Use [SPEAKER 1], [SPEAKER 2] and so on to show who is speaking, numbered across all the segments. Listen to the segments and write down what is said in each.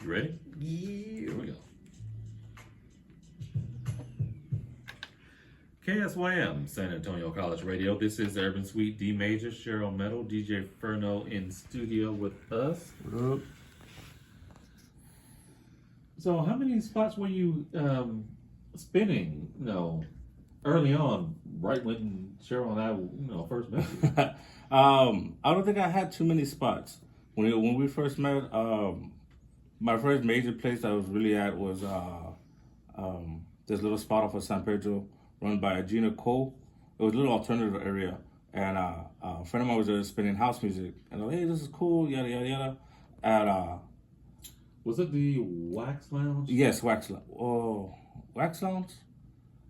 [SPEAKER 1] You ready?
[SPEAKER 2] Yeah.
[SPEAKER 1] Here we go. KSYM, San Antonio College Radio. This is Urban Suite D Major, Cheryl Metal, DJ Ferno in studio with us.
[SPEAKER 2] What up?
[SPEAKER 1] So, how many spots were you spinning? Early on, right when Cheryl and I, first met you.
[SPEAKER 2] I don't think I had too many spots when we first met. My first major place I was really at was this little spot off of San Pedro, run by Gina Cole. It was a little alternative area, and a friend of mine was there spinning house music, and I was like, hey, this is cool, yada yada yada. And
[SPEAKER 1] was it the Wax Lounge?
[SPEAKER 2] yes, Wax Lounge. Oh, Wax Lounge.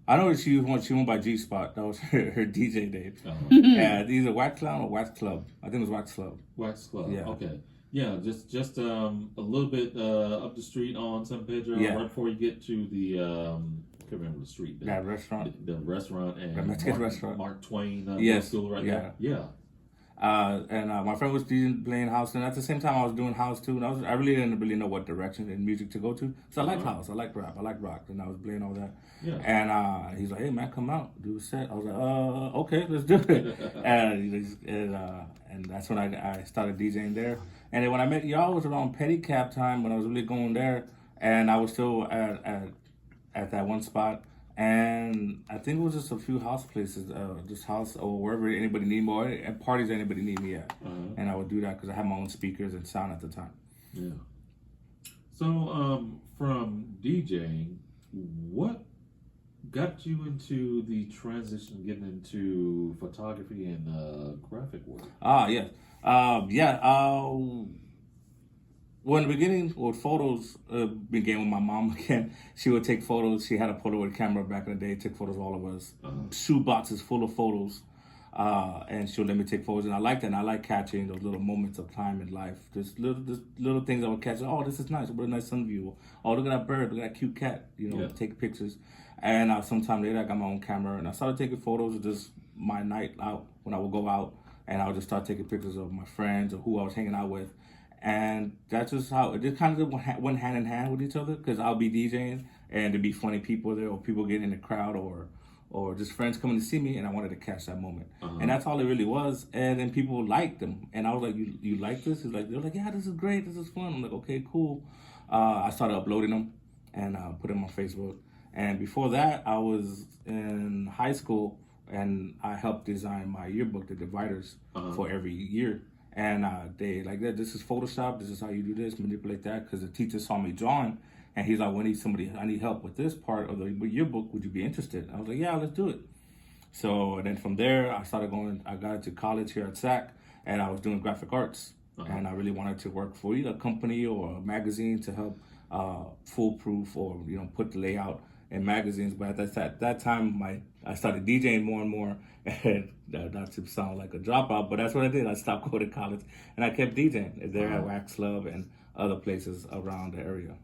[SPEAKER 2] I know that she went by G Spot. That was her DJ name. And either Wax Lounge or Wax Club. I think it was Wax Club.
[SPEAKER 1] Wax Club.
[SPEAKER 2] Yeah.
[SPEAKER 1] Okay. Yeah, just a little bit up the street on San Pedro, right before you get to the I can't remember the street.
[SPEAKER 2] That restaurant.
[SPEAKER 1] The restaurant and
[SPEAKER 2] the Mexican restaurant.
[SPEAKER 1] Mark Twain.
[SPEAKER 2] Yes.
[SPEAKER 1] School right there. Yeah.
[SPEAKER 2] And my friend was playing house, and at the same time I was doing house too. And I really didn't know what direction in music to go to. So I like house, I like rap, I like rock, and I was playing all that.
[SPEAKER 1] Yeah.
[SPEAKER 2] And he's like, "Hey man, come out, do a set." I was like, "Okay, let's do it." and that's when I started DJing there. And then when I met y'all, it was around Pedicab time when I was really going there, and I was still at that one spot. And I think it was just a few house places, just house or wherever anybody need me, or at parties anybody need me at. And I would do that because I had my own speakers and sound at the time.
[SPEAKER 1] Yeah. So from DJing, what got you into the transition, getting into photography and graphic work?
[SPEAKER 2] Well, in the beginning, with photos, began with my mom again. She would take photos. She had a Polaroid camera back in the day, took photos of all of us. Shoe boxes full of photos. And she would let me take photos. And I like that. And I like catching those little moments of time in life. Just little things I would catch. Oh, this is nice. What a nice sun view. Oh, look at that bird. Look at that cute cat. Take pictures. And sometime later, I got my own camera. And I started taking photos of just my night out when I would go out. And I would just start taking pictures of my friends or who I was hanging out with. And that's just how it just kind of went hand in hand with each other, because I'll be DJing and there'd be funny people there or people getting in the crowd or just friends coming to see me, and I wanted to catch that moment. And that's all it really was. And then people liked them. And I was like, you like this? They're like, yeah, this is great. This is fun. I'm like, okay, cool. I started uploading them and put them on Facebook. And before that, I was in high school and I helped design my yearbook, the dividers, for every year. And they like that. This is Photoshop. This is how you do this, manipulate that. Because the teacher saw me drawing, and he's like, I need help with this part of the yearbook. Would you be interested? I was like, yeah, let's do it. So and then from there, I got into college here at SAC, and I was doing graphic arts. And I really wanted to work for either a company or a magazine to help foolproof or put the layout in magazines. But at that time, I started DJing more and more, and not to sound like a dropout, but that's what I did. I stopped going to college, and I kept DJing there at Wax Club and other places around the area.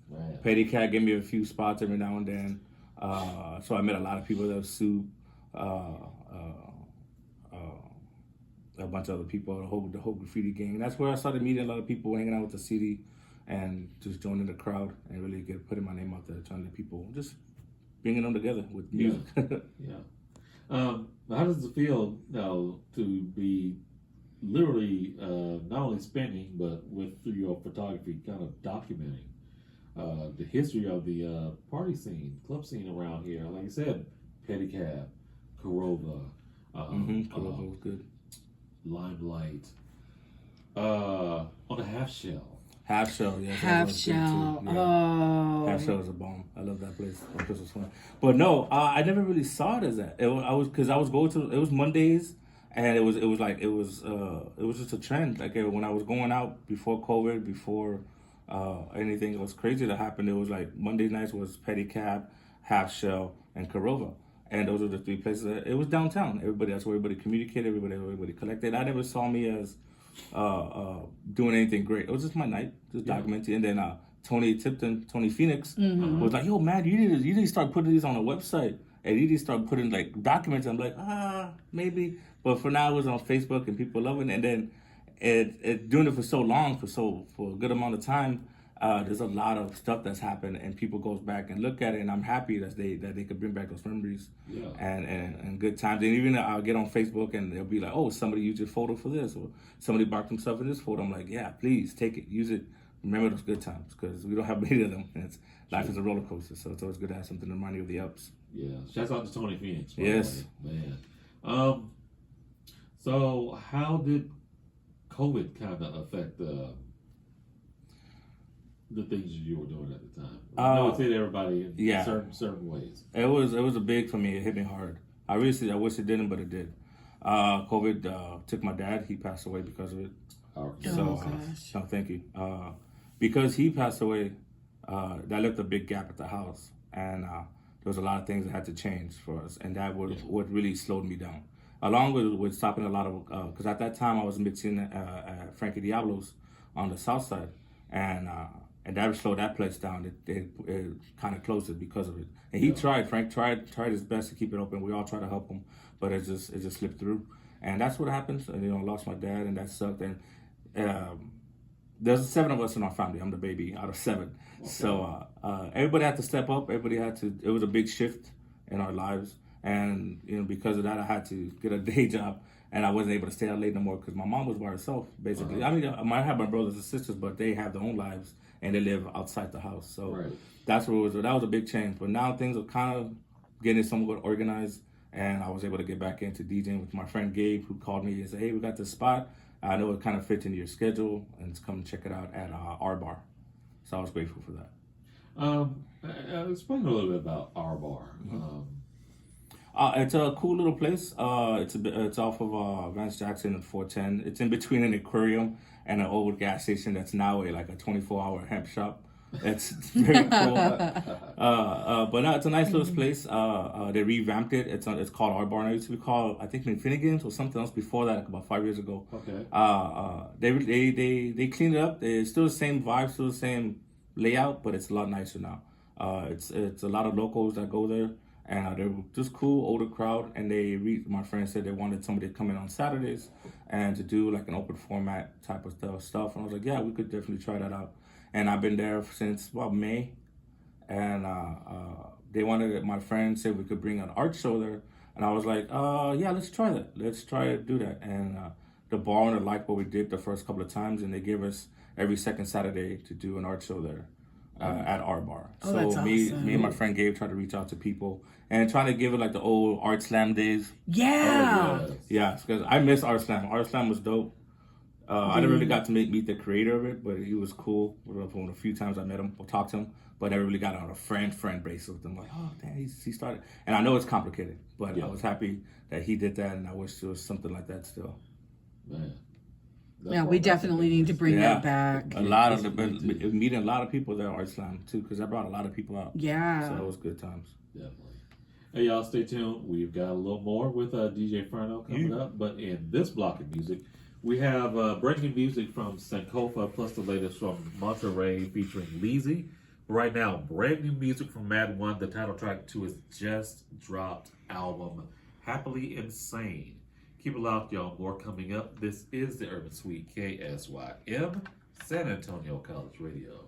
[SPEAKER 1] Right.
[SPEAKER 2] Petty Cat gave me a few spots every now and then, so I met a lot of people. There was Sue, a bunch of other people, the whole graffiti gang. That's where I started meeting a lot of people, hanging out with the city, and just joining the crowd and really putting my name out there, trying to people, just bringing them together with music.
[SPEAKER 1] Yeah. How does it feel now to be literally not only spending, but through your photography, kind of documenting the history of the party scene, club scene around here? Like you said, Pedicab, Corova,
[SPEAKER 2] Corova was good.
[SPEAKER 1] Limelight, on a Half Shell.
[SPEAKER 2] Half Shell, yeah.
[SPEAKER 3] Half Shell.
[SPEAKER 2] Yeah.
[SPEAKER 3] Oh.
[SPEAKER 2] Half Shell is a bomb. I love that place. That place was fun. But no, I never really saw it as that. It was Mondays, and it was just a trend. Like when I was going out before COVID, before anything was crazy that happened, it was like Monday nights was Pedicab, Half Shell, and Corova. And those were the three places. It was downtown. That's where everybody communicated. Everybody collected. I never saw me as doing anything great. It was just my night, just documenting. And then Tony Phoenix was like, "Yo, man, you need to start putting these on a website, and you need to start putting like documents." I'm like, maybe. But for now, it was on Facebook, and people loving it. And then doing it for so long, for a good amount of time, there's a lot of stuff that's happened, and people goes back and look at it, and I'm happy that they could bring back those memories,
[SPEAKER 1] Yeah.
[SPEAKER 2] and good times. And even I'll get on Facebook and they'll be like, oh, somebody used your photo for this, or somebody marked themselves in this photo. I'm like, yeah, please take it, use it, remember those good times, because we don't have many of them. And life is a roller coaster, so it's always good to have something to remind you of the ups.
[SPEAKER 1] Yeah. Shouts out to Tony Phoenix. by
[SPEAKER 2] Yes.
[SPEAKER 1] the way, man. So how did COVID kind of affect the things you were doing at the time? I know it hit everybody in
[SPEAKER 2] Yeah.
[SPEAKER 1] certain ways.
[SPEAKER 2] It was a big for me. It hit me hard. I wish it didn't, but it did. COVID took my dad. He passed away because of it. So,
[SPEAKER 3] gosh.
[SPEAKER 2] no, thank you. Because he passed away, that left a big gap at the house, and there was a lot of things that had to change for us, and that what really slowed me down. Along with stopping a lot of, because at that time I was mixing at Frankie Diablo's on the south side, and that slowed that place down. It kind of closed it because of it. And he tried. Frank tried his best to keep it open. We all tried to help him, but it just slipped through. And that's what happens. And I lost my dad, and that sucked. And there's 7 of us in our family. I'm the baby out of 7. Okay. So everybody had to step up. Everybody had to. It was a big shift in our lives. And because of that, I had to get a day job, and I wasn't able to stay out late no more because my mom was by herself, basically. I mean, I might have my brothers and sisters, but they have their own lives, and they live outside the house. So that's what it was. That was a big change. But now things are kind of getting somewhat organized, and I was able to get back into DJing with my friend Gabe, who called me and said, hey, we got this spot. I know it kind of fits into your schedule, and come check it out at our bar. So I was grateful for that.
[SPEAKER 1] Explain a little bit about our bar.
[SPEAKER 2] Mm-hmm. It's a cool little place. It's off of Vance Jackson and 410. It's in between an aquarium and an old gas station that's now a 24-hour hemp shop. It's very cool. But no, it's a nice little place. They revamped it. It's called Our Bar. It used to be called, I think, Finnegan's or something else before that, about 5 years ago.
[SPEAKER 1] Okay.
[SPEAKER 2] They cleaned it up. It's still the same vibe, still the same layout, but it's a lot nicer now. It's a lot of locals that go there. And they were just cool, older crowd, and my friend said they wanted somebody to come in on Saturdays and to do like an open format type of stuff. And I was like, yeah, we could definitely try that out. And I've been there since about May, and my friend said we could bring an art show there. And I was like, yeah, let's try that. Let's try to do that. And the bar owner liked what we did the first couple of times, and they gave us every second Saturday to do an art show there. At our bar.
[SPEAKER 3] Oh, that's awesome.
[SPEAKER 2] Me and my friend Gabe tried to reach out to people and try to give it like the old Art Slam days.
[SPEAKER 3] Yeah.
[SPEAKER 2] Yeah, because I miss Art Slam. Art Slam was dope. I never really got to meet the creator of it, but he was cool. A few times I met him or talked to him, but I never really got on a friend basis with him. Like, oh, damn, he started. And I know it's complicated, but I was happy that he did that, and I wish there was something like that still.
[SPEAKER 1] Man.
[SPEAKER 3] Yeah, we definitely need to bring that back.
[SPEAKER 2] Meeting a lot of people there at Art Slam too, because that brought a lot of people out.
[SPEAKER 3] Yeah.
[SPEAKER 2] So it was good times.
[SPEAKER 1] Definitely. Hey, y'all, stay tuned. We've got a little more with DJ Ferno coming up. But in this block of music, we have breaking music from Sankofa, plus the latest from Monterey featuring Leezy. Right now, brand new music from Mad One, the title track to his just dropped album, Happily Insane. Keep it locked, y'all. More coming up. This is the Urban Suite, KSYM, San Antonio College Radio.